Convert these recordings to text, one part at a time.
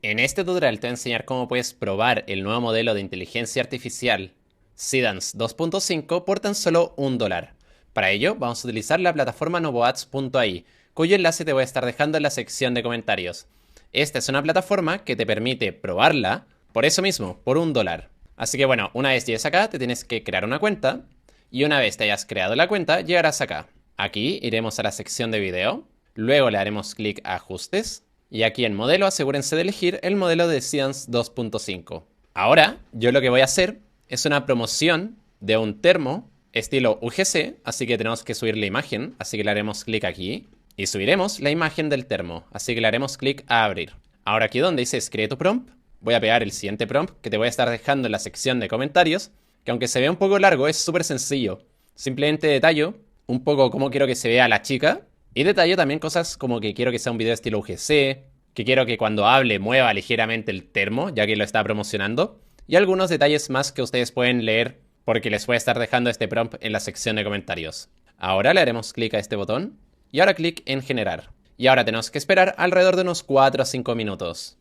En este tutorial te voy a enseñar cómo puedes probar el nuevo modelo de inteligencia artificial Seedance 2.5 por tan solo $1. Para ello vamos a utilizar la plataforma novoads.ai, cuyo enlace te voy a estar dejando en la sección de comentarios. Esta es una plataforma que te permite probarla por eso mismo, por $1. Así que bueno, una vez llegues acá te tienes que crear una cuenta y una vez te hayas creado la cuenta llegarás acá. Aquí iremos a la sección de video, luego le haremos clic a ajustes. Y aquí en modelo asegúrense de elegir el modelo de Seedance 2.5. Ahora yo lo que voy a hacer es una promoción de un termo estilo UGC, así que tenemos que subir la imagen, así que le haremos clic aquí. Y subiremos la imagen del termo, así que le haremos clic a abrir. Ahora aquí donde dice escribe tu prompt, voy a pegar el siguiente prompt que te voy a estar dejando en la sección de comentarios, que aunque se vea un poco largo es súper sencillo. Simplemente detallo un poco cómo quiero que se vea la chica. Y detallo también cosas como que quiero que sea un video estilo UGC, que quiero que cuando hable mueva ligeramente el termo, ya que lo está promocionando, y algunos detalles más que ustedes pueden leer porque les voy a estar dejando este prompt en la sección de comentarios. Ahora le haremos clic a este botón, y ahora clic en generar. Y ahora tenemos que esperar alrededor de unos 4 a 5 minutos.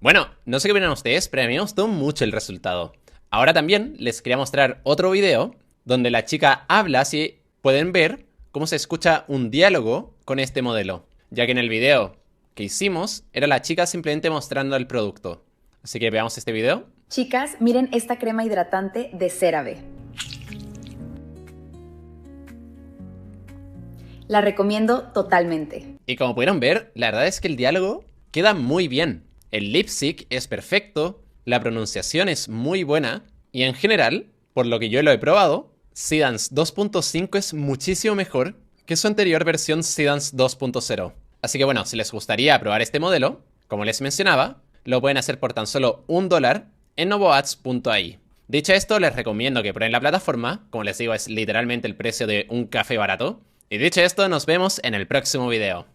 Bueno, no sé qué opinan ustedes, pero a mí me gustó mucho el resultado. Ahora también les quería mostrar otro video donde la chica habla, así pueden ver cómo se escucha un diálogo con este modelo. Ya que en el video que hicimos era la chica simplemente mostrando el producto. Así que veamos este video. Chicas, miren esta crema hidratante de CeraVe. La recomiendo totalmente. Y como pudieron ver, la verdad es que el diálogo queda muy bien. El lip sync es perfecto, la pronunciación es muy buena, y en general, por lo que yo lo he probado, Seedance 2.5 es muchísimo mejor que su anterior versión Seedance 2.0. Así que bueno, si les gustaría probar este modelo, como les mencionaba, lo pueden hacer por tan solo $1 en novoads.ai. Dicho esto, les recomiendo que prueben la plataforma, como les digo es literalmente el precio de un café barato. Y dicho esto, nos vemos en el próximo video.